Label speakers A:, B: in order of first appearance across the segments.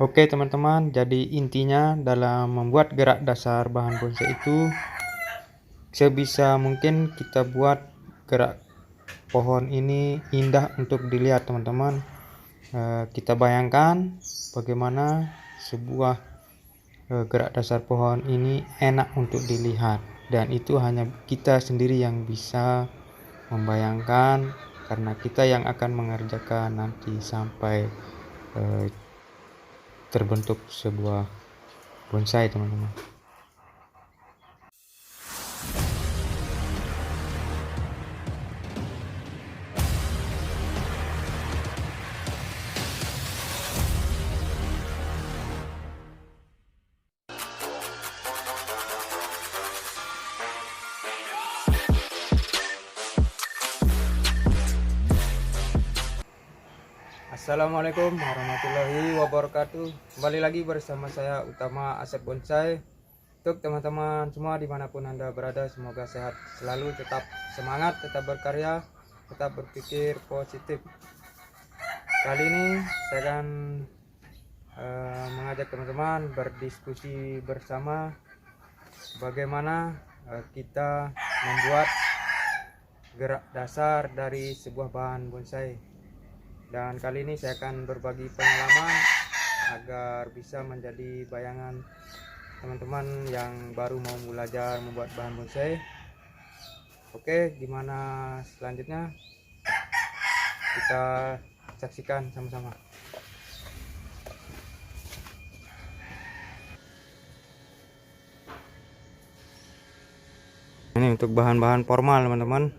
A: Oke teman-teman, jadi intinya dalam membuat gerak dasar bahan bonsai itu sebisa mungkin kita buat gerak pohon ini indah untuk dilihat teman-teman. Kita bayangkan bagaimana sebuah gerak dasar pohon ini enak untuk dilihat, dan itu hanya kita sendiri yang bisa membayangkan, karena kita yang akan mengerjakan nanti sampai terbentuk sebuah bonsai teman-teman. Assalamualaikum warahmatullahi wabarakatuh. Kembali lagi bersama saya Utama Asep Bonsai. Untuk teman-teman semua dimanapun Anda berada, semoga sehat selalu, tetap semangat, tetap berkarya, tetap berpikir positif. Kali ini saya akan mengajak teman-teman berdiskusi bersama bagaimana kita membuat gerak dasar dari sebuah bahan bonsai. Dan kali ini saya akan berbagi pengalaman agar bisa menjadi bayangan teman-teman yang baru mau belajar membuat bahan bonsai. Oke, gimana selanjutnya? Kita saksikan sama-sama. Ini untuk bahan-bahan formal teman-teman.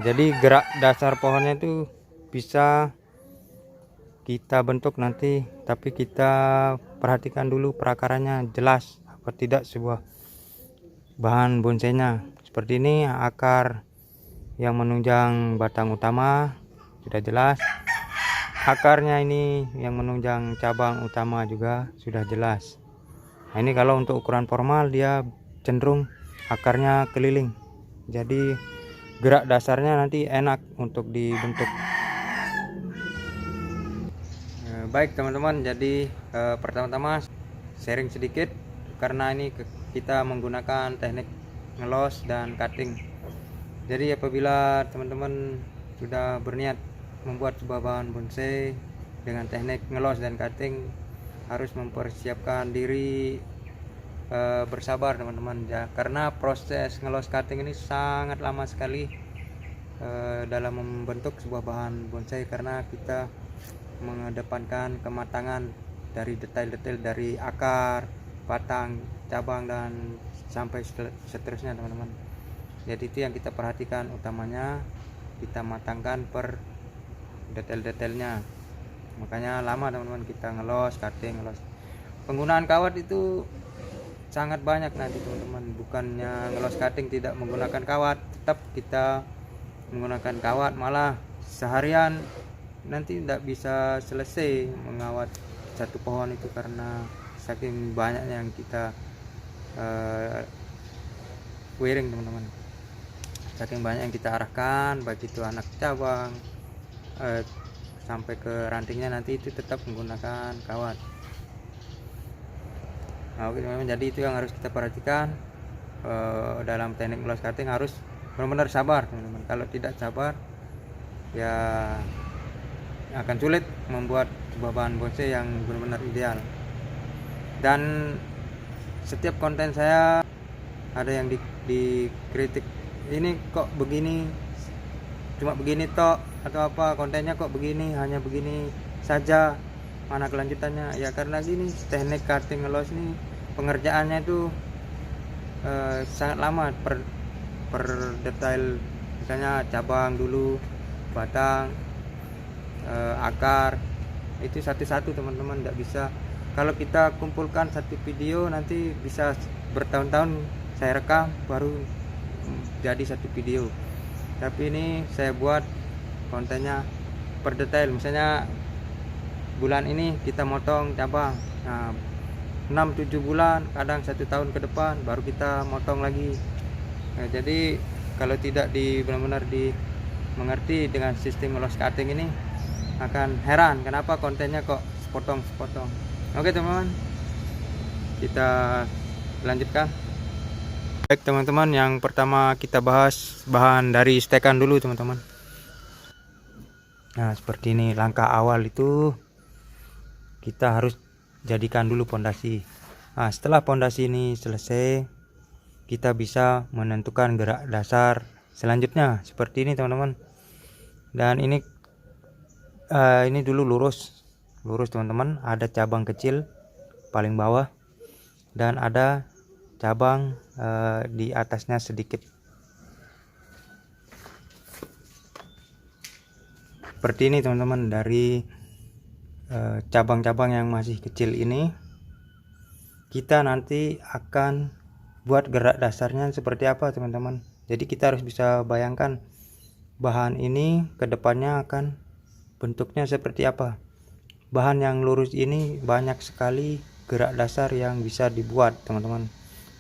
A: Jadi gerak dasar pohonnya itu bisa kita bentuk nanti, tapi kita perhatikan dulu perakarannya jelas apa tidak sebuah bahan bonsainya. Seperti ini, akar yang menunjang batang utama sudah jelas, akarnya ini yang menunjang cabang utama juga sudah jelas. Nah, ini kalau untuk ukuran formal dia cenderung akarnya keliling, jadi gerak dasarnya nanti enak untuk dibentuk. Baik teman-teman, jadi pertama-tama sharing sedikit, karena ini kita menggunakan teknik ngelos dan cutting. Jadi apabila teman-teman sudah berniat membuat sebuah bahan bonsai dengan teknik ngelos dan cutting, harus mempersiapkan diri bersabar teman-teman ya, karena proses ngelos cutting ini sangat lama sekali dalam membentuk sebuah bahan bonsai, karena kita mengedepankan kematangan dari detail-detail dari akar, batang, cabang, dan sampai seterusnya teman-teman. Jadi itu yang kita perhatikan utamanya, kita matangkan per detail-detailnya. Makanya lama teman-teman kita ngelos, cutting, ngelos. Penggunaan kawat itu sangat banyak nanti teman-teman. Bukannya ngelos cutting tidak menggunakan kawat, tetap kita menggunakan kawat, malah seharian nanti tidak bisa selesai mengawat satu pohon itu, karena saking banyaknya yang kita wiring teman-teman, saking banyak yang kita arahkan, baik itu anak cabang sampai ke rantingnya, nanti itu tetap menggunakan kawat. Nah, oke teman-teman, jadi itu yang harus kita perhatikan dalam teknik close cutting, harus benar-benar sabar teman-teman. Kalau tidak sabar ya akan sulit membuat sebuah bahan bonsai yang benar-benar ideal. Dan setiap konten saya ada yang dikritik, ini kok begini, cuma begini toh, atau apa kontennya kok begini, hanya begini saja, mana kelanjutannya. Ya karena gini, teknik cutting ngelos ini pengerjaannya itu sangat lama per detail, misalnya cabang dulu, batang, akar, itu satu-satu teman-teman. Tidak bisa kalau kita kumpulkan satu video, nanti bisa bertahun-tahun saya rekam baru jadi satu video. Tapi ini saya buat kontennya per detail, misalnya bulan ini kita motong cabang, nah 6-7 bulan, kadang 1 tahun ke depan baru kita motong lagi. Nah, jadi kalau tidak benar-benar mengerti dengan sistem close cutting ini, akan heran kenapa kontennya kok sepotong. Oke teman-teman, kita lanjutkan. Baik teman-teman, yang pertama kita bahas bahan dari stekan dulu teman-teman. Nah seperti ini, langkah awal itu kita harus jadikan dulu pondasi. Nah setelah pondasi ini selesai, kita bisa menentukan gerak dasar selanjutnya seperti ini teman-teman. Dan ini dulu lurus teman-teman, ada cabang kecil paling bawah dan ada cabang di atasnya sedikit seperti ini teman-teman. Dari cabang-cabang yang masih kecil ini kita nanti akan buat gerak dasarnya seperti apa teman-teman. Jadi kita harus bisa bayangkan bahan ini kedepannya akan bentuknya seperti apa. Bahan yang lurus ini banyak sekali gerak dasar yang bisa dibuat teman-teman.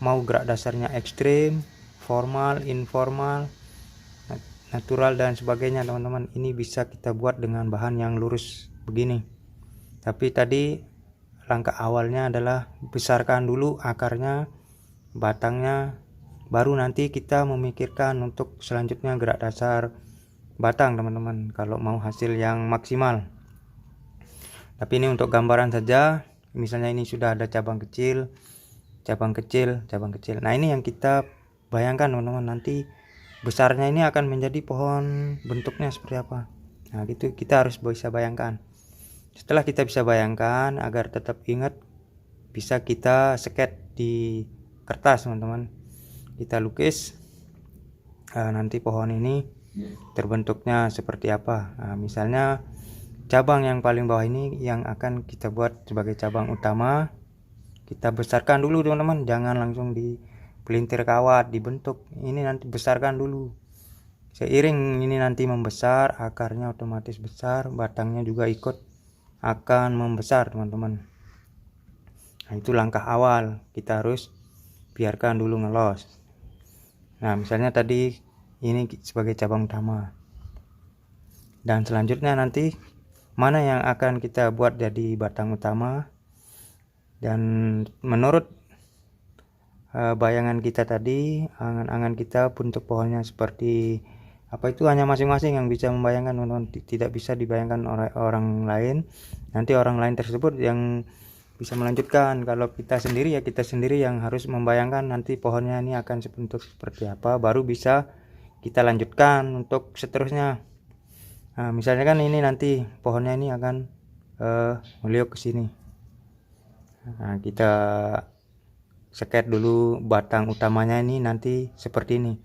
A: Mau gerak dasarnya ekstrim, formal, informal, natural dan sebagainya teman-teman, ini bisa kita buat dengan bahan yang lurus begini. Tapi tadi langkah awalnya adalah besarkan dulu akarnya, batangnya, baru nanti kita memikirkan untuk selanjutnya gerak dasar batang teman-teman, kalau mau hasil yang maksimal. Tapi ini untuk gambaran saja. Misalnya ini sudah ada cabang kecil. Nah ini yang kita bayangkan teman-teman, nanti besarnya ini akan menjadi pohon, bentuknya seperti apa. Nah gitu kita harus bisa bayangkan. Setelah kita bisa bayangkan, agar tetap ingat, bisa kita sket di kertas teman-teman. Kita lukis nanti pohon ini terbentuknya seperti apa. Nah, misalnya cabang yang paling bawah ini yang akan kita buat sebagai cabang utama, kita besarkan dulu teman-teman, jangan langsung di pelintir kawat dibentuk. Ini nanti besarkan dulu, seiring ini nanti membesar, akarnya otomatis besar, batangnya juga ikut akan membesar teman-teman. Nah itu langkah awal, kita harus biarkan dulu ngelos. Nah misalnya tadi ini sebagai cabang utama, dan selanjutnya nanti mana yang akan kita buat jadi batang utama. Dan menurut bayangan kita tadi, angan-angan kita bentuk pohonnya seperti apa, itu hanya masing-masing yang bisa membayangkan teman-teman, tidak bisa dibayangkan oleh orang lain. Nanti orang lain tersebut yang bisa melanjutkan. Kalau kita sendiri, ya kita sendiri yang harus membayangkan nanti pohonnya ini akan bentuk seperti apa, baru bisa kita lanjutkan untuk seterusnya. Nah misalnya kan ini nanti pohonnya ini akan meliuk ke sini. Nah kita sket dulu batang utamanya ini nanti seperti ini,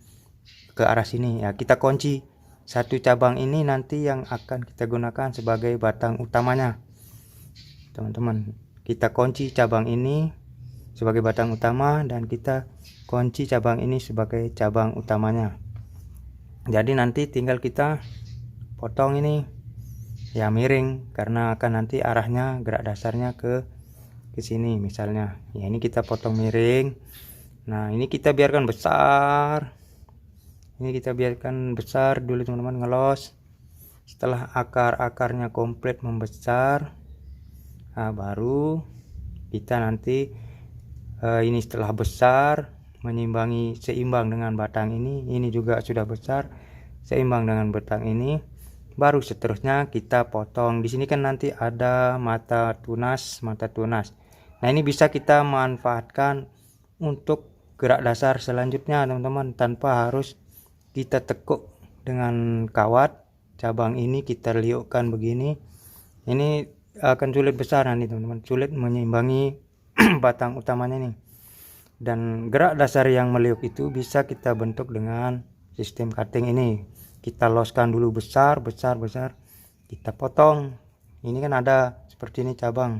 A: ke arah sini. Ya kita kunci satu cabang ini nanti yang akan kita gunakan sebagai batang utamanya teman-teman. Kita kunci cabang ini sebagai batang utama, dan kita kunci cabang ini sebagai cabang utamanya. Jadi nanti tinggal kita potong ini ya miring, karena akan nanti arahnya gerak dasarnya ke sini misalnya. Ya ini kita potong miring. Nah ini kita biarkan besar. Ini kita biarkan besar dulu teman-teman, ngelos. Setelah akar-akarnya komplit membesar, nah baru kita nanti ini setelah besar seimbang dengan batang ini juga sudah besar seimbang dengan batang ini, baru seterusnya kita potong. Di sini kan nanti ada mata tunas. Nah ini bisa kita manfaatkan untuk gerak dasar selanjutnya teman-teman, tanpa harus kita tekuk dengan kawat. Cabang ini kita liukkan begini, ini akan sulit besar nanti teman-teman, sulit menyeimbangi batang utamanya nih. Dan gerak dasar yang meliuk itu bisa kita bentuk dengan sistem cutting ini. Kita loskan dulu besar, kita potong. Ini kan ada seperti ini cabang,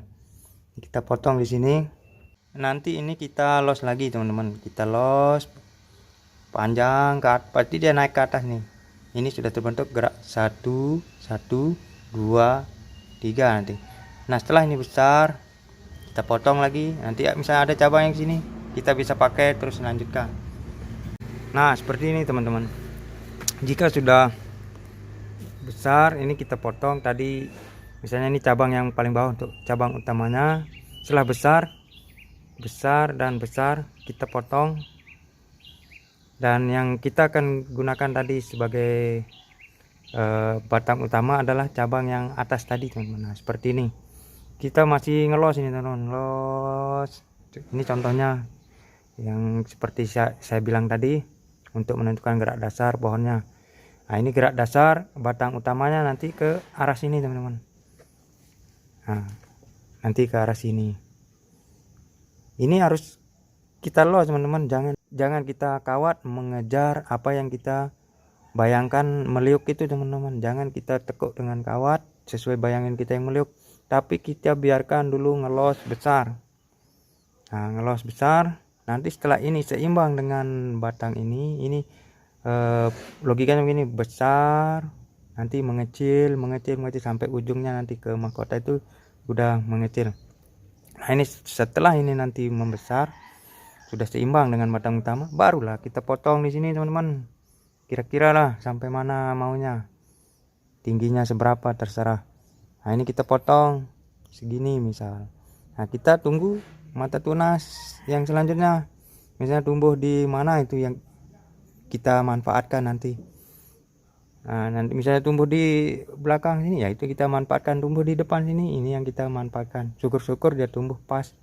A: kita potong di sini. Nanti ini kita los lagi teman-teman, kita los panjang ke atas, pasti dia naik ke atas nih. Ini sudah terbentuk gerak 1, 2, 3 nanti. Nah setelah ini besar, kita potong lagi. Nanti misalnya ada cabang yang sini, kita bisa pakai terus lanjutkan. Nah seperti ini teman-teman. Jika sudah besar, ini kita potong. Tadi Misalnya ini cabang yang paling bawah untuk cabang utamanya. Setelah besar dan besar kita potong, dan yang kita akan gunakan tadi sebagai batang utama adalah cabang yang atas tadi teman-teman. Nah, seperti ini kita masih ngelos ini teman-teman, ngelos. Ini contohnya yang seperti saya bilang tadi untuk menentukan gerak dasar pohonnya. Nah, ini gerak dasar batang utamanya nanti ke arah sini teman-teman. Nah, nanti ke arah sini. Ini harus kita los teman-teman, jangan kita kawat mengejar apa yang kita bayangkan meliuk itu teman-teman. Jangan kita tekuk dengan kawat sesuai bayangan kita yang meliuk, tapi kita biarkan dulu ngelos besar. Nah, ngelos besar, nanti setelah ini seimbang dengan batang ini logikanya begini, besar nanti mengecil sampai ujungnya nanti ke mahkota itu udah mengecil. Nah, ini setelah ini nanti membesar sudah seimbang dengan batang utama, barulah kita potong di sini teman-teman. Kira-kira lah sampai mana maunya, tingginya seberapa terserah. Nah, ini kita potong segini misal. Nah, kita tunggu mata tunas yang selanjutnya, misalnya tumbuh di mana itu yang kita manfaatkan nanti. Nah, nanti misalnya tumbuh di belakang sini, ya itu kita manfaatkan. Tumbuh di depan sini, ini yang kita manfaatkan. Syukur-syukur dia tumbuh pas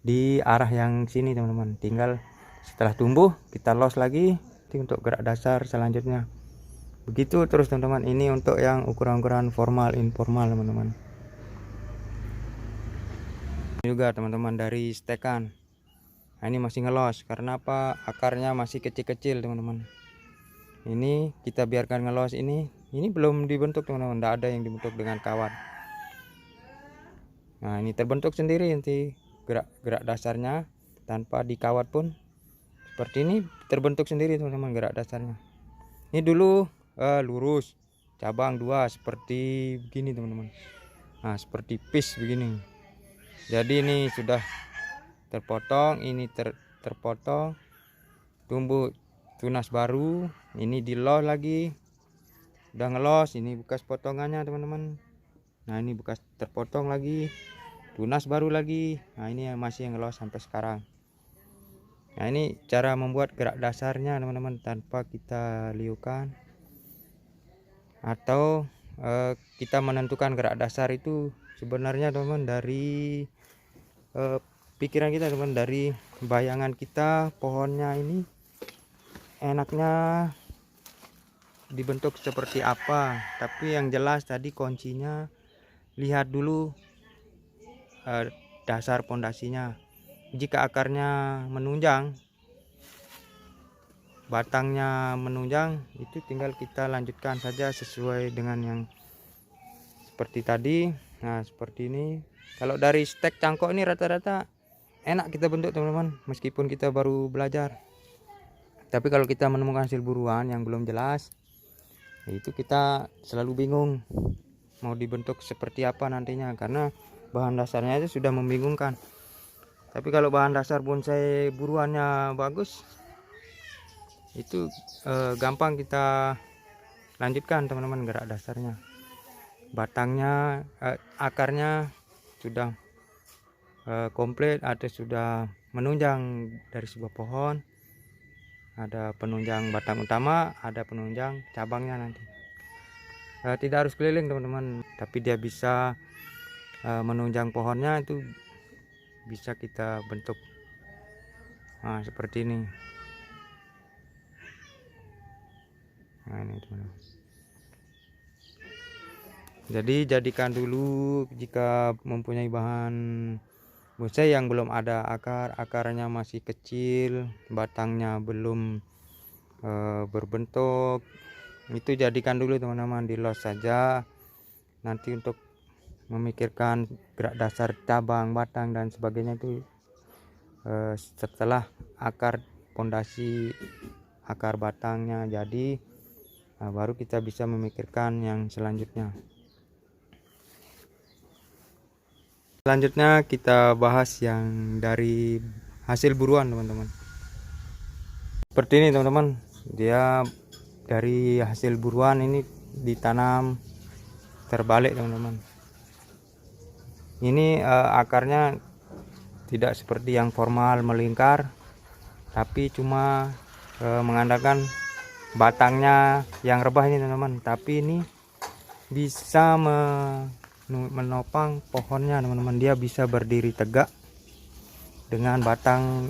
A: di arah yang sini teman-teman. Tinggal setelah tumbuh kita los lagi untuk gerak dasar selanjutnya. Begitu terus teman-teman. Ini untuk yang ukuran-ukuran formal informal teman-teman. Juga teman-teman dari stekan. Nah, ini masih ngelos karena apa? Akarnya masih kecil-kecil teman-teman. Ini kita biarkan ngelos. Ini belum dibentuk teman-teman, tidak ada yang dibentuk dengan kawat. Nah, ini terbentuk sendiri nanti gerak dasarnya tanpa dikawat pun seperti ini terbentuk sendiri teman-teman gerak dasarnya. Ini dulu lurus, cabang dua seperti begini teman-teman. Nah, seperti pis begini. Jadi ini sudah terpotong, ini terpotong, tumbuh tunas baru. Ini dilos lagi, udah ngelos. Ini bekas potongannya teman-teman. Nah, ini bekas terpotong lagi, tunas baru lagi. Nah, ini yang masih ngelos sampai sekarang. Nah, ini cara membuat gerak dasarnya teman-teman tanpa kita liukan, atau kita menentukan gerak dasar itu sebenarnya teman-teman dari pikiran kita teman, dari bayangan kita pohonnya ini enaknya dibentuk seperti apa. Tapi yang jelas tadi kuncinya lihat dulu dasar pondasinya. Jika akarnya menunjang, batangnya menunjang, itu tinggal kita lanjutkan saja sesuai dengan yang seperti tadi. Nah, seperti ini. Kalau dari stek cangkok ini rata-rata enak kita bentuk teman-teman, meskipun kita baru belajar. Tapi kalau kita menemukan hasil buruan yang belum jelas, itu kita selalu bingung mau dibentuk seperti apa nantinya, karena bahan dasarnya itu sudah membingungkan. Tapi kalau bahan dasar bonsai buruannya bagus, itu gampang kita lanjutkan teman-teman gerak dasarnya. Batangnya akarnya sudah komplit, ada sudah menunjang dari sebuah pohon, ada penunjang batang utama, ada penunjang cabangnya nanti. Tidak harus keliling teman-teman, tapi dia bisa menunjang pohonnya, itu bisa kita bentuk. Nah, seperti ini. Nah, ini teman-teman. Jadi jadikan dulu jika mempunyai bahan bonsai yang belum ada akarnya masih kecil, batangnya belum berbentuk, itu jadikan dulu teman-teman, dilos saja. Nanti untuk memikirkan gerak dasar cabang, batang dan sebagainya itu setelah akar pondasi, akar batangnya jadi, baru kita bisa memikirkan yang selanjutnya. Selanjutnya kita bahas yang dari hasil buruan teman-teman. Seperti ini teman-teman, dia dari hasil buruan ini ditanam terbalik teman-teman. Ini akarnya tidak seperti yang formal melingkar, tapi cuma mengandalkan batangnya yang rebah ini teman-teman. Tapi ini bisa menopang pohonnya teman-teman, dia bisa berdiri tegak dengan batang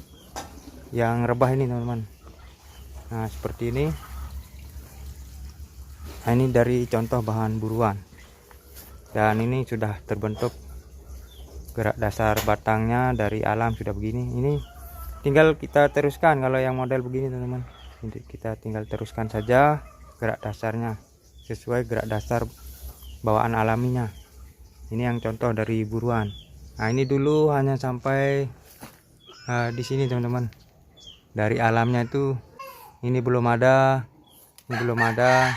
A: yang rebah ini teman-teman. Nah seperti ini. Nah ini dari contoh bahan buruan, dan ini sudah terbentuk gerak dasar batangnya dari alam sudah begini. Ini tinggal kita teruskan kalau yang model begini teman-teman. Jadi kita tinggal teruskan saja gerak dasarnya sesuai gerak dasar bawaan alaminya. Ini yang contoh dari buruan. Nah ini dulu hanya sampai di sini teman-teman. Dari alamnya itu ini belum ada, ini belum ada,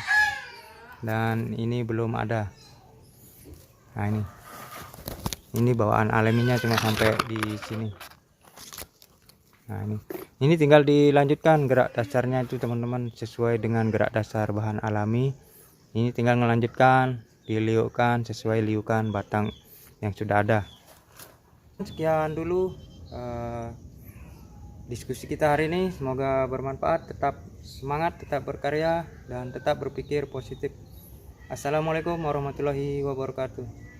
A: dan ini belum ada. Nah ini bawaan alaminya cuma sampai di sini. Nah ini tinggal dilanjutkan gerak dasarnya itu teman-teman, sesuai dengan gerak dasar bahan alami. Ini tinggal melanjutkan, diliukkan sesuai liukan batang yang sudah ada. Sekian dulu diskusi kita hari ini, semoga bermanfaat. Tetap semangat, tetap berkarya, dan tetap berpikir positif. Assalamualaikum warahmatullahi wabarakatuh.